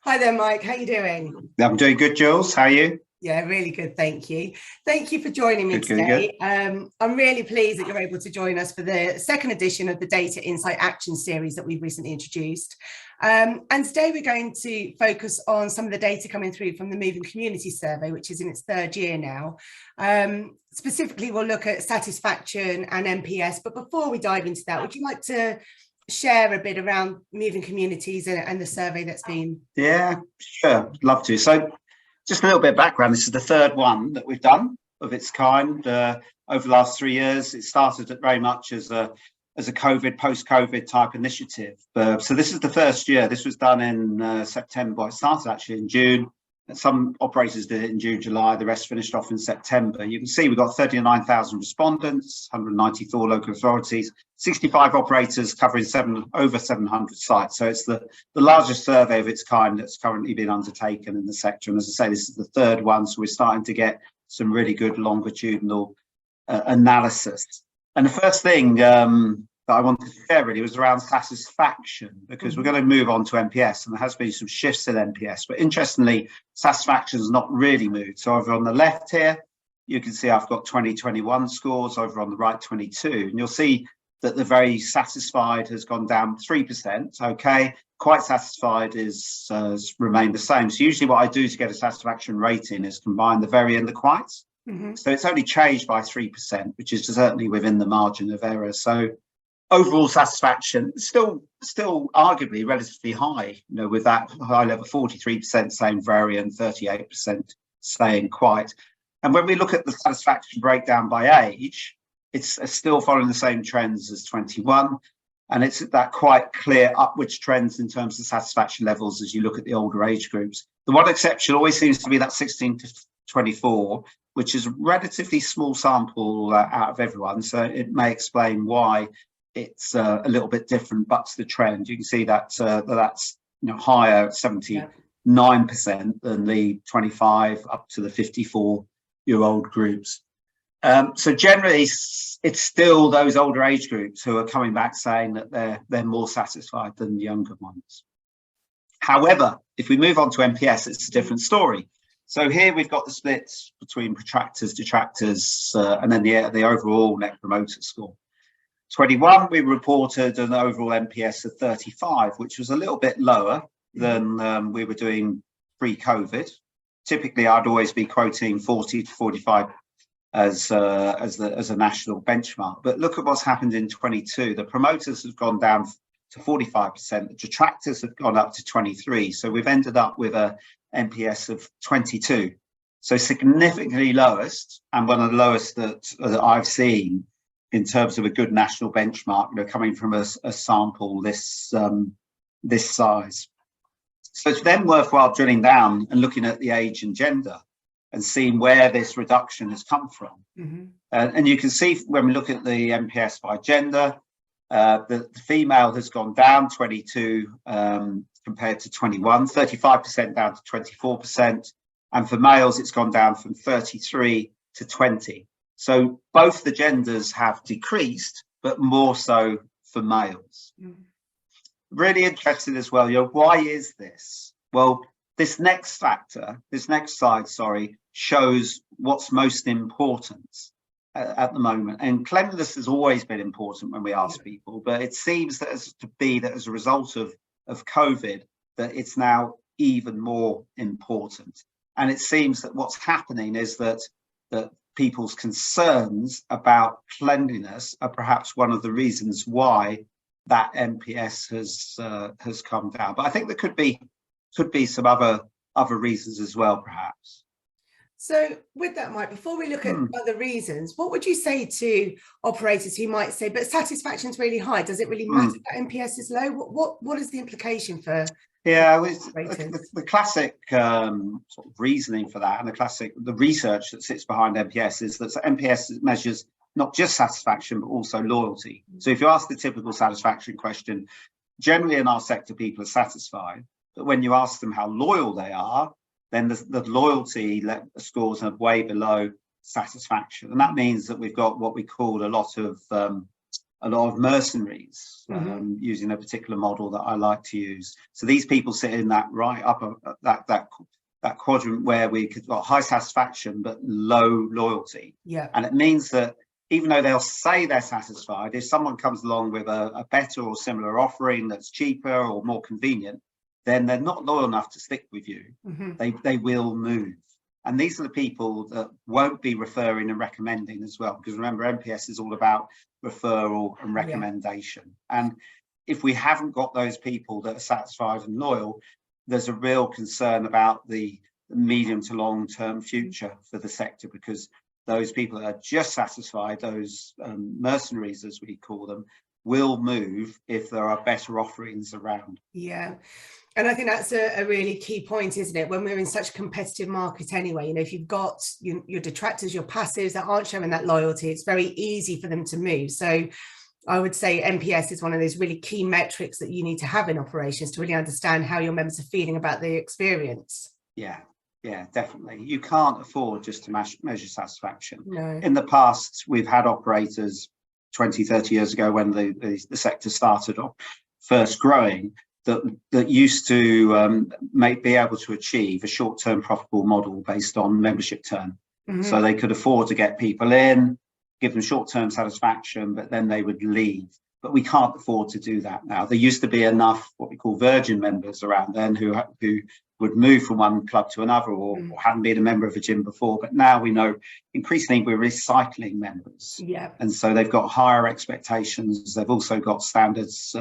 Hi there, Mike. How you doing? I'm doing good, Jules. How are you? Yeah, really good. Thank you. Thank you for joining me Good, good, good. today. I'm really pleased that you're able to join us for the second edition of the Data Insight Action series that we've recently introduced. And today we're going to focus on some of the data coming through from the Moving Community Survey, which is in its third year now. Specifically, we'll look at satisfaction and NPS. But before we dive into that, would you like to share a bit around Moving Communities and the survey that's been? Yeah, sure. Love to. So just a little bit of background. This is the third one that we've done of its kind over the last 3 years. It started very much as a COVID, post-COVID type initiative. So this is the first year. This was done in September. It started actually in June. Some operators did it in June, July. The rest finished off in September. You can see we've got 39,000 respondents, 194 local authorities, 65 operators covering over 700 sites. So it's the largest survey of its kind that's currently been undertaken in the sector. And as I say, this is the third one. So we're starting to get some really good longitudinal analysis. And the first thing that I wanted to share really was around satisfaction, because we're going to move on to NPS, and there has been some shifts in NPS. But interestingly, satisfaction has not really moved. So over on the left here, you can see I've got 2021 scores, over on the right 22, and you'll see that the very satisfied has gone down 3%. Okay, quite satisfied has remained the same. So usually what I do to get a satisfaction rating is combine the very and the quite. So it's only changed by 3%, which is certainly within the margin of error. So overall satisfaction still arguably relatively high, with that high level, 43% saying very and 38% saying quite. And when we look at the satisfaction breakdown by age, it's still following the same trends as 21. And it's that quite clear upwards trends in terms of satisfaction levels as you look at the older age groups. The one exception always seems to be that 16 to 24, which is a relatively small sample out of everyone. So it may explain why it's a little bit different, but to the trend. You can see that that's higher at 79% than the 25 up to the 54-year-old groups. So generally, it's still those older age groups who are coming back saying that they're more satisfied than the younger ones. However, if we move on to NPS, it's a different story. So here we've got the splits between protractors, detractors, and then the overall Net Promoter Score. 21, we reported an overall NPS of 35, which was a little bit lower than we were doing pre-COVID. Typically, I'd always be quoting 40 to 45 as a national benchmark. But look at what's happened in 22. The promoters have gone down to 45%. The detractors have gone up to 23. So we've ended up with a NPS of 22. So significantly lowest, and one of the lowest that I've seen in terms of a good national benchmark, coming from a sample this size. So it's then worthwhile drilling down and looking at the age and gender and seeing where this reduction has come from. And you can see when we look at the NPS by gender, the female has gone down 22 compared to 21, 35% down to 24. And for males, it's gone down from 33 to 20. So both the genders have decreased, but more so for males. Really interesting as well. Why is this? Well, this next slide, shows what's most important at the moment. And cleanliness has always been important when we ask people, but it seems that as a result of COVID, that it's now even more important. And it seems that what's happening is that people's concerns about cleanliness are perhaps one of the reasons why that NPS has come down. But I think there could be some other reasons as well, perhaps. So with that, Mike, before we look at other reasons, what would you say to operators who might say, but satisfaction is really high? Does it really matter that NPS is low? What is the implication for? Yeah, the classic sort of reasoning for that, and the research that sits behind NPS is that NPS measures not just satisfaction, but also loyalty. So if you ask the typical satisfaction question, generally in our sector, people are satisfied. But when you ask them how loyal they are, then the loyalty scores are way below satisfaction. And that means that we've got what we call a lot of a lot of mercenaries, using a particular model that I like to use. So these people sit in that right upper, that quadrant where we could got high satisfaction but low loyalty. Yeah. And it means that even though they'll say they're satisfied, if someone comes along with a better or similar offering that's cheaper or more convenient, then they're not loyal enough to stick with you. They will move. And these are the people that won't be referring and recommending as well, because remember, NPS is all about referral and recommendation. And if we haven't got those people that are satisfied and loyal, there's a real concern about the medium to long term future for the sector, because those people that are just satisfied, those mercenaries, as we call them, will move if there are better offerings around. Yeah. And I think that's a really key point, isn't it? When we're in such a competitive market anyway, you know, if you've got your detractors, your passives that aren't showing that loyalty, it's very easy for them to move. So I would say NPS is one of those really key metrics that you need to have in operations to really understand how your members are feeling about the experience. Yeah, definitely. You can't afford just to measure satisfaction. No. In the past, we've had operators 20, 30 years ago when the sector started off first growing, that used to be able to achieve a short-term profitable model based on membership turn. So they could afford to get people in, give them short-term satisfaction, but then they would leave. But we can't afford to do that now. There used to be enough what we call virgin members around then who would move from one club to another, or hadn't been a member of a gym before. But now we know increasingly we're recycling members. Yeah. And so they've got higher expectations. They've also got standards,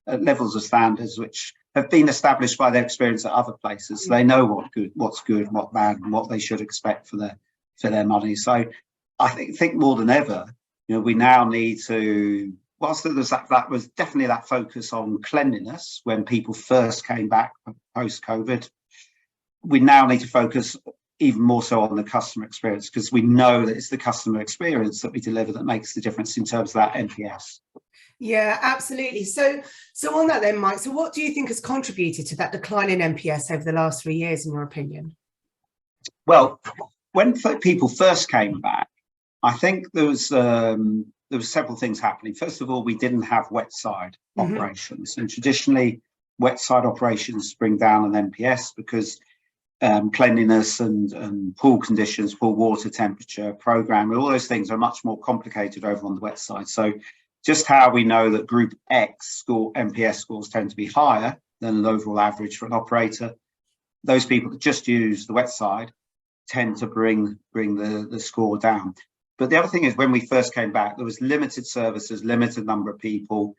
levels of standards which have been established by their experience at other places. So they know what's good, what bad, and what they should expect for their money. So I think more than ever, you know, we now need to, whilst there was that was definitely that focus on cleanliness when people first came back post-COVID, we now need to focus even more so on the customer experience, because we know that it's the customer experience that we deliver that makes the difference in terms of that NPS. Yeah, absolutely. So on that then, Mike, so what do you think has contributed to that decline in NPS over the last 3 years, in your opinion? Well, when people first came back, I think there was several things happening. First of all, we didn't have wet side operations, and traditionally wet side operations bring down an NPS because cleanliness and pool conditions, pool water temperature, program, all those things are much more complicated over on the wet side. So just how we know that Group X NPS scores tend to be higher than an overall average for an operator, those people that just use the wet side tend to bring the score down. But the other thing is, when we first came back, there was limited services, limited number of people.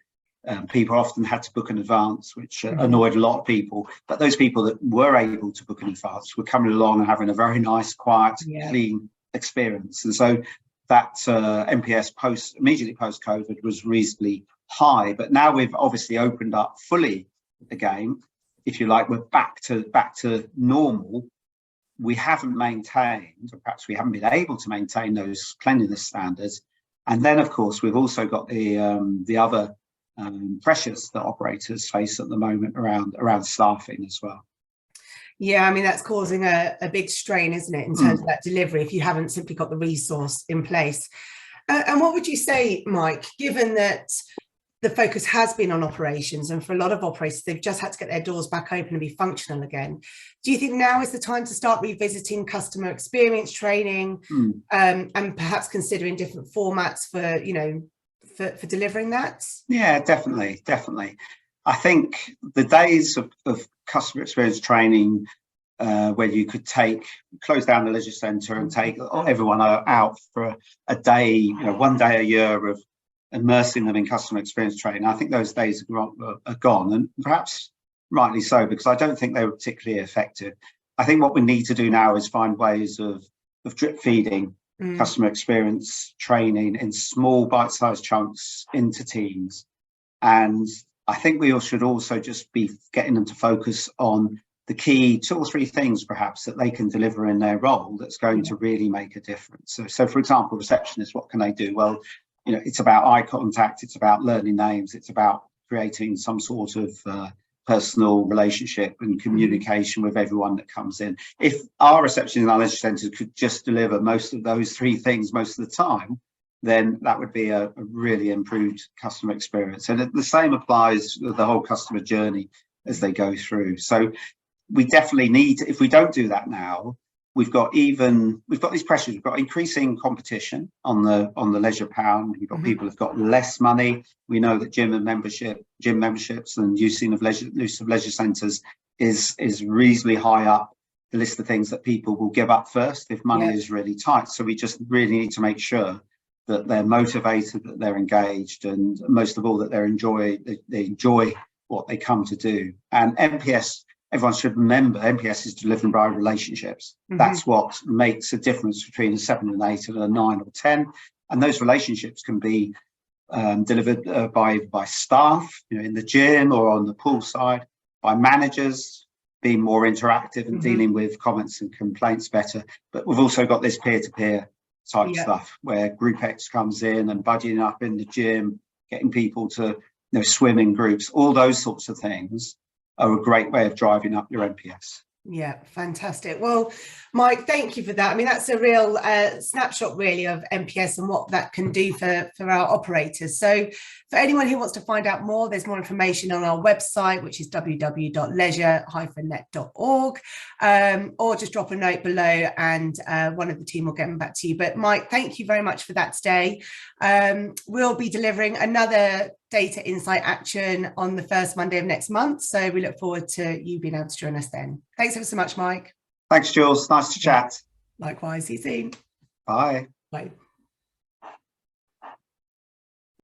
People often had to book in advance, which annoyed a lot of people. But those people that were able to book in advance were coming along and having a very nice, quiet, clean experience. And so that NPS immediately post-COVID was reasonably high. But now we've obviously opened up fully again, if you like, we're back to normal. We haven't maintained, or perhaps we haven't been able to maintain, those cleanliness standards. And then, of course, we've also got the other pressures that operators face at the moment around staffing as well. Yeah, I mean, that's causing a big strain, isn't it, in terms of that delivery, if you haven't simply got the resource in place. And what would you say, Mike, given that the focus has been on operations, and for a lot of operators, they've just had to get their doors back open and be functional again. Do you think now is the time to start revisiting customer experience training and perhaps considering different formats for, you know, for delivering that? Yeah, definitely. I think the days of customer experience training where you could close down the leisure centre and take everyone out for a day, you know, 1 day a year of immersing them in customer experience training, I think those days are gone, and perhaps rightly so, because I don't think they were particularly effective. I think what we need to do now is find ways of drip feeding customer experience training in small bite-sized chunks into teams. And I think we should also just be getting them to focus on the key 2 or 3 things perhaps that they can deliver in their role that's going to really make a difference. So for example, receptionists, what can they do? Well, you know, it's about eye contact, it's about learning names, it's about creating some sort of personal relationship and communication with everyone that comes in. If our reception in our leisure centres could just deliver most of those 3 things most of the time, then that would be a really improved customer experience. And the same applies with the whole customer journey as they go through. So we definitely need, if we don't do that now, we've got these pressures. We've got increasing competition on the leisure pound. We've got people who've got less money. We know that gym memberships and use of leisure centres is reasonably high up the list of things that people will give up first if money is really tight. So we just really need to make sure that they're motivated, that they're engaged, and most of all that they enjoy what they come to do. And NPS, everyone should remember, NPS is delivering by relationships. That's what makes a difference between a 7 and 8 and a 9 or 10. And those relationships can be delivered by staff, in the gym or on the pool side, by managers being more interactive and dealing with comments and complaints better. But we've also got this peer-to-peer type stuff where Group X comes in and budgeting up in the gym, getting people to swim in groups. All those sorts of things are a great way of driving up your NPS. Yeah, fantastic. Well, Mike, thank you for that. I mean, that's a real snapshot really of NPS and what that can do for our operators. So for anyone who wants to find out more, there's more information on our website, which is www.leisure-net.org, or just drop a note below and one of the team will get back to you. But Mike, thank you very much for that today. We'll be delivering another data insight action on the first Monday of next month. So we look forward to you being able to join us then. Thanks ever so much, Mike. Thanks, Jules. Nice to chat. Likewise. See you soon. Bye. Bye.